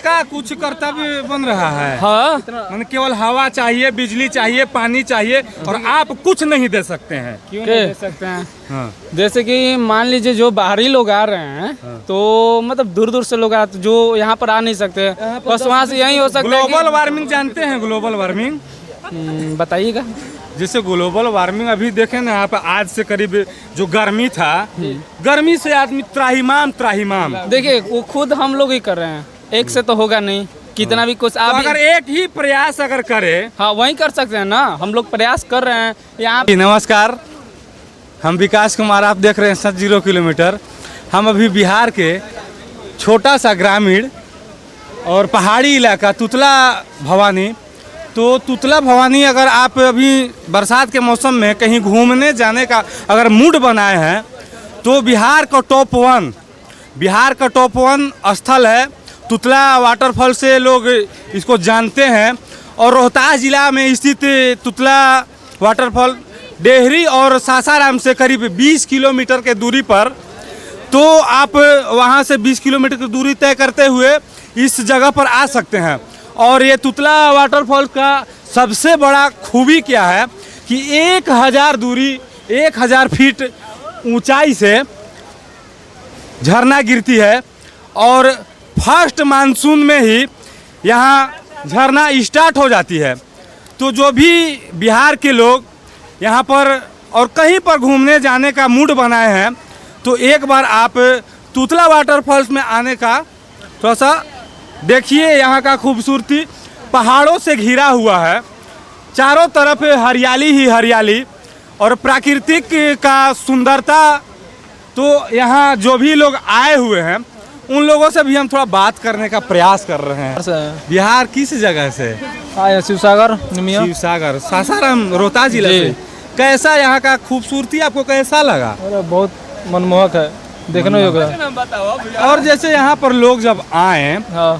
आपका कुछ कर्तव्य बन रहा है। हाँ, केवल हवा चाहिए, बिजली चाहिए, पानी चाहिए और आप कुछ नहीं दे सकते हैं। क्यों नहीं दे सकते हैं? हाँ। जैसे कि मान लीजिए जो बाहरी लोग आ रहे हैं तो मतलब दूर दूर से लोग आते जो यहाँ पर आ नहीं सकते, बस वहाँ से यही हो सकता है। ग्लोबल वार्मिंग जानते हैं? ग्लोबल वार्मिंग बताइएगा। जैसे ग्लोबल वार्मिंग अभी देखें ना, यहाँ पे आज से करीब जो गर्मी था, गर्मी से आदमी त्राहिमाम। देखिए वो खुद हम लोग ही कर रहे हैं, एक से तो होगा नहीं, कितना भी कुछ आप अगर एक ही प्रयास अगर करे, हाँ वही कर सकते हैं ना। हम लोग प्रयास कर रहे हैं यहाँ। नमस्कार, हम विकास कुमार, आप देख रहे हैं 0 किलोमीटर। हम अभी बिहार के छोटा सा ग्रामीण और पहाड़ी इलाका तुतला भवानी, तो तुतला भवानी अगर आप अभी बरसात के मौसम में कहीं घूमने जाने का अगर मूड बनाए हैं तो बिहार का टॉप वन स्थल है तुतला वाटरफॉल से लोग इसको जानते हैं। और रोहतास जिला में स्थित तुतला वाटरफॉल डेहरी और सासाराम से करीब 20 किलोमीटर के दूरी पर, तो आप वहां से 20 किलोमीटर की दूरी तय करते हुए इस जगह पर आ सकते हैं। और ये तुतला वाटरफॉल का सबसे बड़ा खूबी क्या है कि 1000 फीट ऊंचाई से झरना गिरती है और फर्स्ट मानसून में ही यहाँ झरना स्टार्ट हो जाती है। तो जो भी बिहार के लोग यहाँ पर और कहीं पर घूमने जाने का मूड बनाए हैं तो एक बार आप तुतला वाटरफॉल्स में आने का थोड़ा सा देखिए। यहाँ का खूबसूरती पहाड़ों से घिरा हुआ है, चारों तरफ हरियाली ही हरियाली और प्राकृतिक का सुंदरता। तो यहाँ जो भी लोग आए हुए हैं उन लोगों से भी हम थोड़ा बात करने का प्रयास कर रहे हैं। बिहार किस जगह से? शिवसागर। सासाराम रोहतास जिला से। कैसा यहाँ का खूबसूरती आपको कैसा लगा? अरे बहुत मनमोहक है, देखने योग्य। और जैसे यहाँ पर लोग जब आए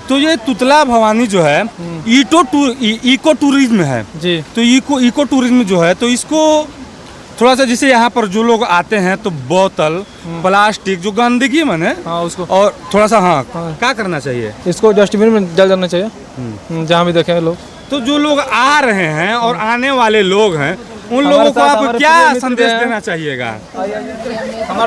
तो ये तुतला भवानी जो है इको टूरिज्म है जी। तो इको टूरिज्म जो है तो इसको थोड़ा सा, जैसे यहाँ पर जो लोग आते हैं तो बोतल प्लास्टिक जो गंदगी मने उसको और थोड़ा सा क्या करना चाहिए, इसको डस्टबिन में डाल देना चाहिए जहाँ भी देखें लोग। तो जो लोग आ रहे हैं और आने वाले लोग हैं उन लोगों को आप क्या संदेश देना चाहिएगा?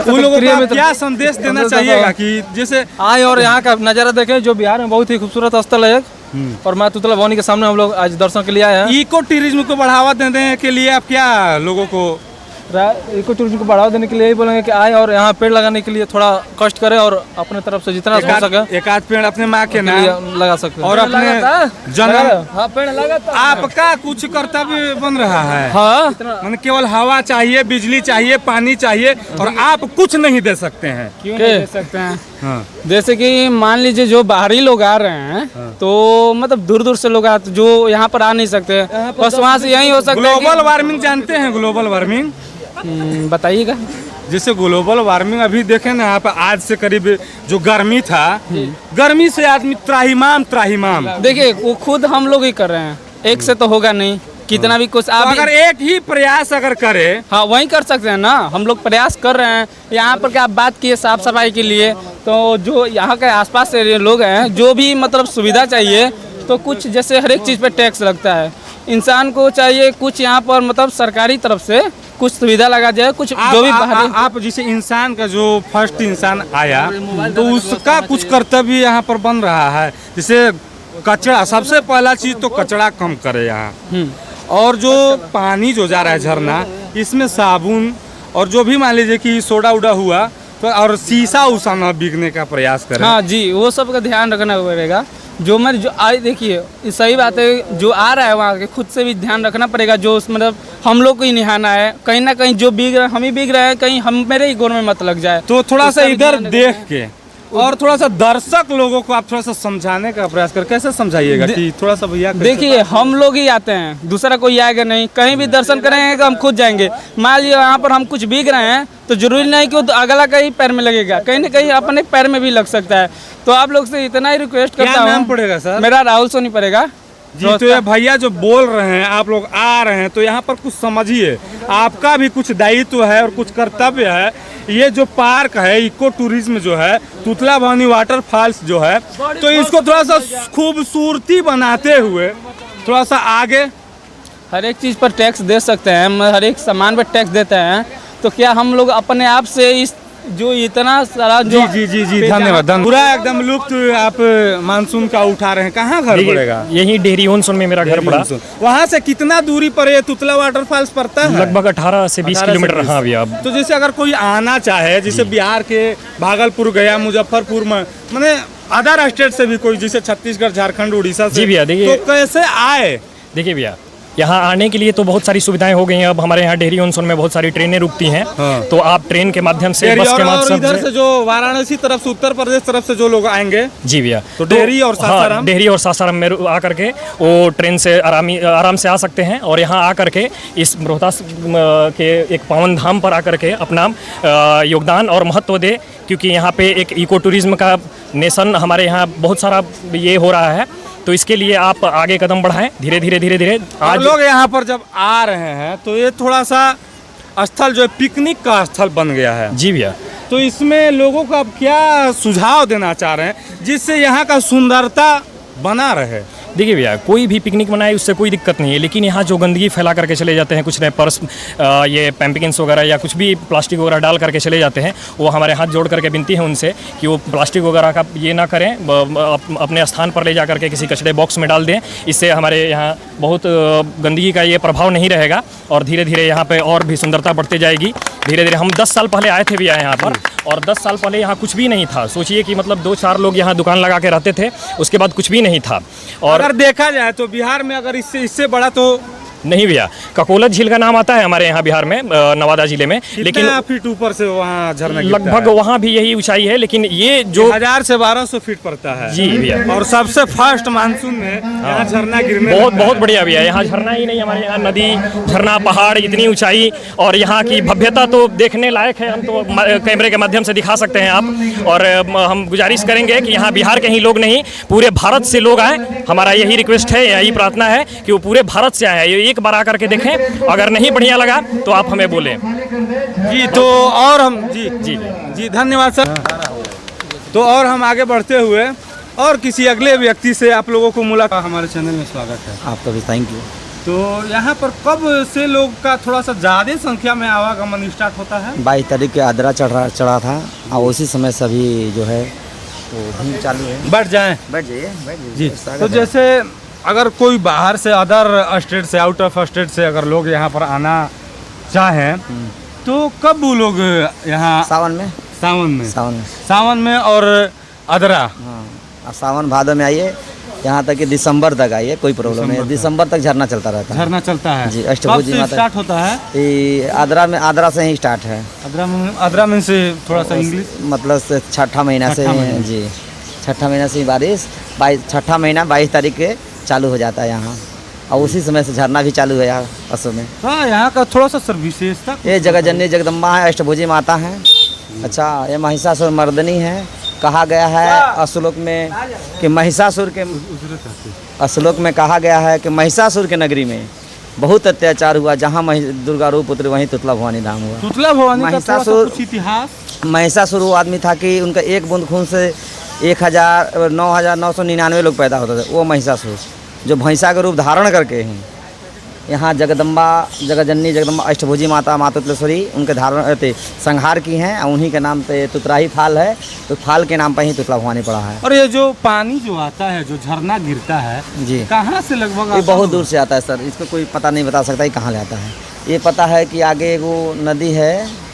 उन लोगों को आप क्या संदेश देना चाहिएगा कि जैसे आए और यहाँ का नज़ारा देखें जो बिहार में बहुत ही खूबसूरत स्थल है और माँ तुतला भवानी के सामने हम लोग आज दर्शन के लिए आए हैं। इको टूरिज्म को बढ़ावा देने के लिए आप क्या लोगों को इको टूरिज्म को बढ़ावा देने के लिए यही बोलेंगे कि आए और यहाँ पेड़ लगाने के लिए थोड़ा कष्ट करें और अपने तरफ से जितना हो सके एक आध पेड़ अपने माँ के नाम लगा सकते हैं और अपने जन्म। हाँ पेड़ लगाता आपका कुछ कर्तव्य बन रहा है। हाँ, केवल हवा चाहिए, बिजली चाहिए, पानी चाहिए और आप कुछ नहीं दे सकते हैं। क्यों नहीं दे सकते हैं? हाँ। जैसे कि मान लीजिए जो बाहरी लोग आ रहे हैं तो मतलब दूर दूर से लोग आते जो यहाँ पर आ नहीं सकते, बस वहाँ से यही हो सकता है। ग्लोबल वार्मिंग जानते हैं? ग्लोबल वार्मिंग बताइएगा। जैसे ग्लोबल वार्मिंग अभी देखें ना, यहाँ पे आज से करीब जो गर्मी था, गर्मी से आदमी त्राहिमाम। देखिए वो खुद हम लोग ही कर रहे हैं, एक से तो होगा नहीं, कितना भी कुछ आप अगर एक ही प्रयास अगर करे, हाँ वही कर सकते हैं ना। हम लोग प्रयास कर रहे हैं। यहाँ पर क्या आप बात किए साफ सफाई के लिए, तो जो यहाँ के आसपास से लोग हैं जो भी मतलब सुविधा चाहिए तो कुछ जैसे हर एक चीज़ पे टैक्स लगता है, इंसान को चाहिए कुछ यहाँ पर मतलब सरकारी तरफ से कुछ सुविधा लगा जाए। कुछ जो भी आप जैसे इंसान का जो फर्स्ट इंसान आया तो उसका कुछ कर्तव्य यहाँ पर बन रहा है। जैसे कचरा, सबसे पहला चीज तो कचरा कम करे यहाँ। और जो पानी जो जा रहा है झरना, इसमें साबुन और जो भी मान लीजिए कि सोडा उडा हुआ तो और शीशा उषा न बिकने का प्रयास करें। हाँ जी, वो सब का ध्यान रखना पड़ेगा। जो मैं जो आए देखिए सही बात है, जो आ रहा है वहाँ के खुद से भी ध्यान रखना पड़ेगा। जो मतलब हम लोग को ही निहाना है, कहीं ना कहीं जो बिग रहा है हम ही बिग रहे हैं, कहीं हम मेरे ही गोर में मत लग जाए। तो थोड़ा सा इधर देख के और थोड़ा सा दर्शक लोगों को आप थोड़ा सा समझाने का प्रयास कर, कैसे समझाइएगा कि थोड़ा सा भैया देखिए हम लोग ही आते हैं, दूसरा कोई आएगा नहीं। कहीं भी दर्शन करेंगे तो हम खुद जाएंगे। मान लीजिए यहाँ पर हम कुछ बिक रहे हैं तो जरूरी नहीं कि वो अगला कहीं पैर में लगेगा, कहीं ना कहीं अपने पैर में भी लग सकता है। तो आप लोग से इतना ही रिक्वेस्ट करता हूँ। नाम पड़ेगा सर? मेरा राहुल सोनी पड़ेगा। जी, तो ये भैया जो बोल रहे हैं, आप लोग आ रहे हैं तो यहाँ पर कुछ समझिए, आपका भी कुछ दायित्व है और कुछ कर्तव्य है। ये जो पार्क है, इको टूरिज्म जो है, तुतला भवानी वाटरफॉल्स जो है, तो इसको थोड़ा सा खूबसूरती बनाते हुए थोड़ा सा आगे हर एक चीज़ पर टैक्स दे सकते हैं, हर एक सामान पर टैक्स देते हैं, तो क्या हम लोग अपने आप से इस जो इतना सारा जो जी धन्यवाद। पूरा एकदम लुप्त आप मानसून का उठा रहे हैं। कहाँ घर पड़ेगा? यही डेहरी ओनसोन में मेरा घर पड़ा। वहाँ से कितना दूरी पर ये तुतला वाटरफॉल्स पड़ता है? लगभग 18 से 20 किलोमीटर। हाँ भैया। तो जैसे अगर कोई आना चाहे, जैसे बिहार के भागलपुर गया, मुजफ्फरपुर में, मैंने अदर स्टेट से भी कोई, जैसे छत्तीसगढ़, झारखंड, उड़ीसा से, जी भैया, देखिए तो कैसे आए? देखिए भैया, यहाँ आने के लिए तो बहुत सारी सुविधाएं हो गई हैं। अब हमारे यहाँ डेहरी ओनसोन में बहुत सारी ट्रेनें रुकती हैं। हाँ। तो आप ट्रेन के माध्यम से, बस के माध्यम इधर से जो वाराणसी तरफ से, उत्तर प्रदेश तरफ से जो लोग आएंगे, जी भैया, तो डेहरी और सासाराम, हाँ, डेहरी और सासाराम में आकर के वो ट्रेन से आराम से आ सकते हैं और यहाँ आकर के इस रोहतास के एक पावन धाम पर आकर के अपना योगदान और महत्व दे, क्योंकि यहाँ पे एक इको टूरिज्म का नेशन हमारे यहाँ बहुत सारा ये हो रहा है। तो इसके लिए आप आगे कदम बढ़ाएं, धीरे धीरे। आज लोग यहाँ पर जब आ रहे हैं तो ये थोड़ा सा स्थल जो है पिकनिक का स्थल बन गया है। जी भैया। तो इसमें लोगों को आप क्या सुझाव देना चाह रहे हैं जिससे यहाँ का सुंदरता बना रहे? देखिए भैया, कोई भी पिकनिक मनाए उससे कोई दिक्कत नहीं है, लेकिन यहाँ जो गंदगी फैला करके चले जाते हैं, कुछ पर्स ये पैम्पिकिन्स वगैरह या कुछ भी प्लास्टिक वगैरह डाल करके चले जाते हैं, वो हमारे हाथ जोड़ करके विनती है उनसे कि वो प्लास्टिक वगैरह का ये ना करें, अपने स्थान पर ले जा करके किसी कचड़े बॉक्स में डाल दें। इससे हमारे यहाँ बहुत गंदगी का ये प्रभाव नहीं रहेगा और धीरे धीरे यहाँ पे और भी सुंदरता बढ़ती जाएगी। धीरे धीरे हम 10 साल पहले आए थे भैया यहाँ पर, और 10 साल पहले यहाँ कुछ भी नहीं था। सोचिए कि मतलब 2-4 लोग यहाँ दुकान लगा के रहते थे, उसके बाद कुछ भी नहीं था। और अगर देखा जाए तो बिहार में अगर इससे बड़ा तो नहीं भैया, ककोलत झील का नाम आता है हमारे यहाँ बिहार में, नवादा जिले में, लेकिन फीट ऊपर से वहाँ झरना गिरता लगभग है। वहाँ भी यही ऊंचाई है, लेकिन ये जो 1000 से 1200 फीट पड़ता है। जी भैया। और सबसे फर्स्ट मानसून में यहाँ झरना गिरने बहुत बढ़िया भैया। यहाँ झरना ही नहीं, हमारे यहाँ नदी, झरना, पहाड़, इतनी ऊंचाई और यहाँ की भव्यता तो देखने लायक है। हम तो कैमरे के माध्यम से दिखा सकते हैं आप, और हम गुजारिश करेंगे कि यहाँ बिहार के ही लोग नहीं, पूरे भारत से लोग आए। हमारा यही रिक्वेस्ट है, यही प्रार्थना है कि वो पूरे भारत से आए, एक बार आकर के देखें। अगर नहीं बढ़िया लगा तो आप हमें बोलें। जी, तो और हम जी धन्यवाद सर। तो और हम आगे बढ़ते हुए और किसी अगले व्यक्ति से आप लोगों को मुलाकात। हमारे चैनल में स्वागत है आपका भी, थैंक यू। तो यहाँ पर कब से लोग का थोड़ा सा ज़्यादा संख्या में आवागमन स्टार्ट होता है? 22 तारीख के आद्रा चढ़ा था और उसी समय सभी जो है तो भीड़ चालू है। बैठ जाएं। बैठ जाइए जी। तो जैसे अगर कोई बाहर से, अदर स्टेट से, आउट ऑफ स्टेट से अगर लोग यहाँ पर आना चाहें तो कब वो लोग यहाँ? सावन में। सावन में और अदरा। हाँ, आप सावन भादो में आइए, यहाँ तक कि दिसंबर तक आइए, कोई प्रॉब्लम नहीं। दिसंबर तक झरना चलता रहता है। झरना चलता है जी। अष्टभुजी माता स्टार्ट होता है? ये आद्रा से ही स्टार्ट है। आद्रा में से थोड़ा सा इंग्लिश मतलब से छठा महीना से जी, छठा महीना से बारिश, छठा महीना 22 तारीख के चालू हो जाता है यहाँ, और उसी समय से झरना भी चालू है यहाँ असम में। हाँ, यहाँ का थोड़ा सा विशेषता, ये जगतजननी जगदम्बा है, अष्टभुजी माता है। अच्छा, ये महिषासुर मर्दनी है। कहा गया है अश्लोक में कि महिषासुर के, अश्लोक में कहा गया है कि महिषासुर के नगरी में बहुत अत्याचार हुआ, जहाँ दुर्गा रूप उतरी वहीं तुतला भवानी धाम हुआ। तुतला भवानी का महिषासुर कुछ इतिहास? महिषासुर वो आदमी था कि उनका एक बूंद खून से 9,999 लोग पैदा होते थे। वो महिषासुर जो भैंसा का रूप धारण करके ही यहाँ जगतजननी जगदम्बा अष्टभुजी माता मातुतलेश्वरी उनके धारण संहार की हैं, और उन्हीं के नाम पे तुतराही फाल है, तो फाल के नाम पर ही तुतला भवानी पड़ा है। और ये जो पानी जो आता है, जो झरना गिरता है जी, कहाँ से लगभग? ये बहुत दूर से आता है सर, इसको कोई पता नहीं बता सकता कहाँ ले आता है। ये पता है कि आगे वो नदी है,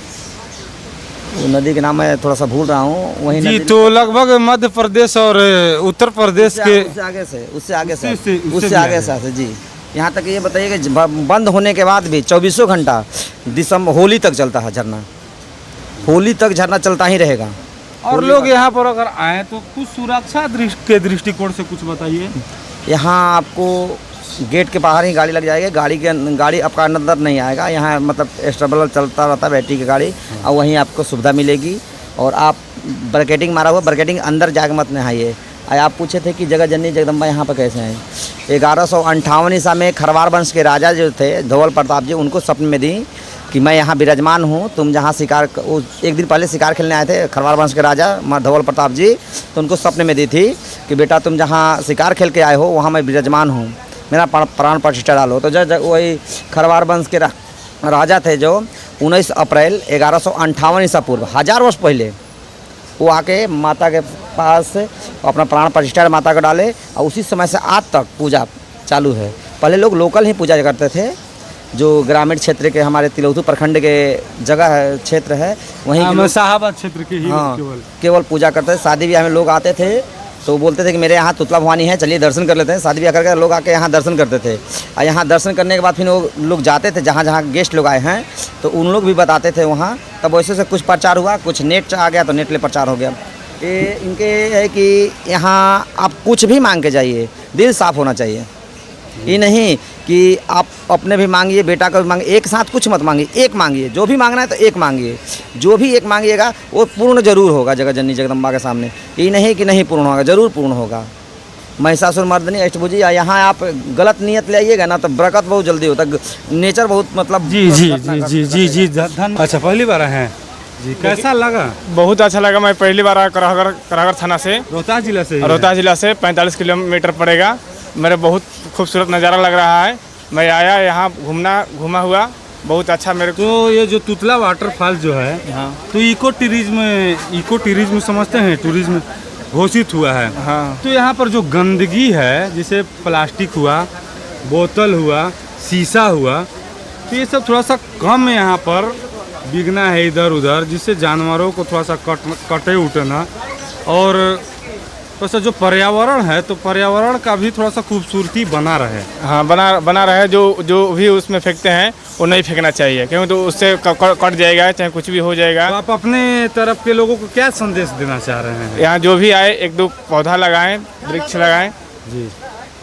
वो नदी के नाम मैं थोड़ा सा भूल रहा हूँ, वही जी। नदी तो लगभग मध्य प्रदेश और उत्तर प्रदेश के उससे आगे से जी। यहाँ तक ये बताइए कि बंद होने के बाद भी 24 घंटा दिसंबर होली तक चलता है झरना, होली तक झरना चलता ही रहेगा। और लोग यहाँ पर अगर आए तो कुछ सुरक्षा के दृष्टिकोण से कुछ बताइए। यहाँ आपको गेट के बाहर ही गाड़ी लग जाएगी, गाड़ी आपका अंदर नहीं आएगा। यहाँ मतलब स्टेबल चलता रहता है बैटरी की गाड़ी, और वहीं आपको सुविधा मिलेगी। और आप ब्रैकेटिंग मारा हुआ, ब्रैकेटिंग अंदर जाके मत नहाइए। आप पूछे थे कि जगतजननी जगदम्बा यहाँ पर कैसे आए, 1158 ईसा में खरवार वंश के राजा जो थे धवल प्रताप जी, उनको स्वप्न में दी कि मैं यहाँ विराजमान हूँ, तुम जहाँ शिकार, वो एक दिन पहले शिकार खेलने आए थे खरवार वंश के राजा धवल प्रताप जी, तो उनको स्वप्न में दी थी कि बेटा तुम जहाँ शिकार खेल के आए हो वहाँ मैं विराजमान हूँ, मेरा प्राण प्रतिष्ठा डालो। तो जब वही खरवार वंश के राजा थे जो 19 अप्रैल 1158 ईसा पूर्व, 1000 वर्ष पहले वो आके माता के पास अपना प्राण प्रतिष्ठा माता को डाले, और उसी समय से आज तक पूजा चालू है। पहले लोग लोकल ही पूजा करते थे, जो ग्रामीण क्षेत्र के हमारे तिलौथू प्रखंड के जगह है, क्षेत्र है, वहीं के लोग शाहाबाद क्षेत्र के ही हाँ केवल केवल पूजा करते थे। शादी ब्याह में लोग आते थे तो बोलते थे कि मेरे यहाँ तुतला भवानी है, चलिए दर्शन कर लेते हैं। शादी ब्याह करके लोग आके यहाँ दर्शन करते थे, और यहाँ दर्शन करने के बाद फिर वो लोग जाते थे जहाँ जहाँ गेस्ट लोग आए हैं, तो उन लोग भी बताते थे वहाँ। तब वैसे से कुछ प्रचार हुआ, कुछ नेट आ गया तो नेट ले प्रचार हो गया। ये इनके है कि यहाँ आप कुछ भी मांग के जाइए, दिल साफ होना चाहिए। ये नहीं कि आप अपने भी मांगिए, बेटा का भी मांगिए, एक साथ कुछ मत मांगिए, एक मांगिए। जो भी मांगना है तो एक मांगिए, जो भी एक मांगिएगा वो पूर्ण जरूर होगा जगत जननी जगदम्बा के सामने। ये नहीं कि नहीं पूर्ण होगा, जरूर पूर्ण होगा। महिषासुर मर्दनी अष्टभुजी, यहाँ आप गलत नियत ले आइएगा ना तो बरकत बहुत जल्दी होता है, नेचर बहुत मतलब जी जी जी जी जी जी धन। अच्छा, पहली बार हैं जी, कैसा लगा? बहुत अच्छा लगा। मैं पहली बार आया कराहगर थाना से, रोहतास जिला से? रोहतास जिला से 45 किलोमीटर पड़ेगा। मेरे बहुत खूबसूरत नज़ारा लग रहा है। मैं आया यहाँ घूमा हुआ, बहुत अच्छा मेरे को। तो ये जो तुतला वाटरफॉल जो है, हाँ तो इको टूरिज्म समझते हैं, टूरिज्म घोषित हुआ है। हाँ तो यहाँ पर जो गंदगी है, जैसे प्लास्टिक हुआ, बोतल हुआ, शीशा हुआ, तो ये सब थोड़ा सा कम यहाँ पर बिकना है इधर उधर, जिससे जानवरों को थोड़ा सा कटे उठना, और थोड़ा सा जो पर्यावरण है तो पर्यावरण का भी थोड़ा सा खूबसूरती बना रहे। हाँ बना रहे। जो भी उसमें फेंकते हैं वो नहीं फेंकना चाहिए, क्योंकि तो उससे कट जाएगा, चाहे कुछ भी हो जाएगा। तो आप अपने तरफ के लोगों को क्या संदेश देना चाह रहे हैं? यहाँ जो भी आए 1-2 पौधा लगाएं, वृक्ष लगाएं जी,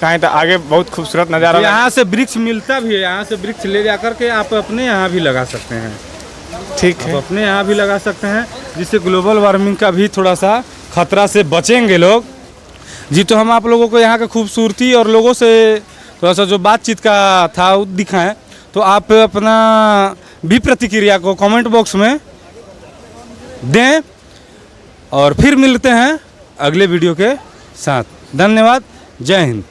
कहें तो आगे बहुत खूबसूरत नज़ारा। यहाँ से वृक्ष मिलता भी है, यहाँ से वृक्ष ले जा करके आप अपने यहाँ भी लगा सकते हैं। ठीक है, आप अपने यहाँ भी लगा सकते हैं, जिससे ग्लोबल वार्मिंग का भी थोड़ा सा खतरा से बचेंगे लोग जी। तो हम आप लोगों को यहाँ की खूबसूरती और लोगों से थोड़ा सा जो बातचीत का था वो दिखाएं, तो आप अपना भी प्रतिक्रिया को कमेंट बॉक्स में दें, और फिर मिलते हैं अगले वीडियो के साथ। धन्यवाद, जय हिंद।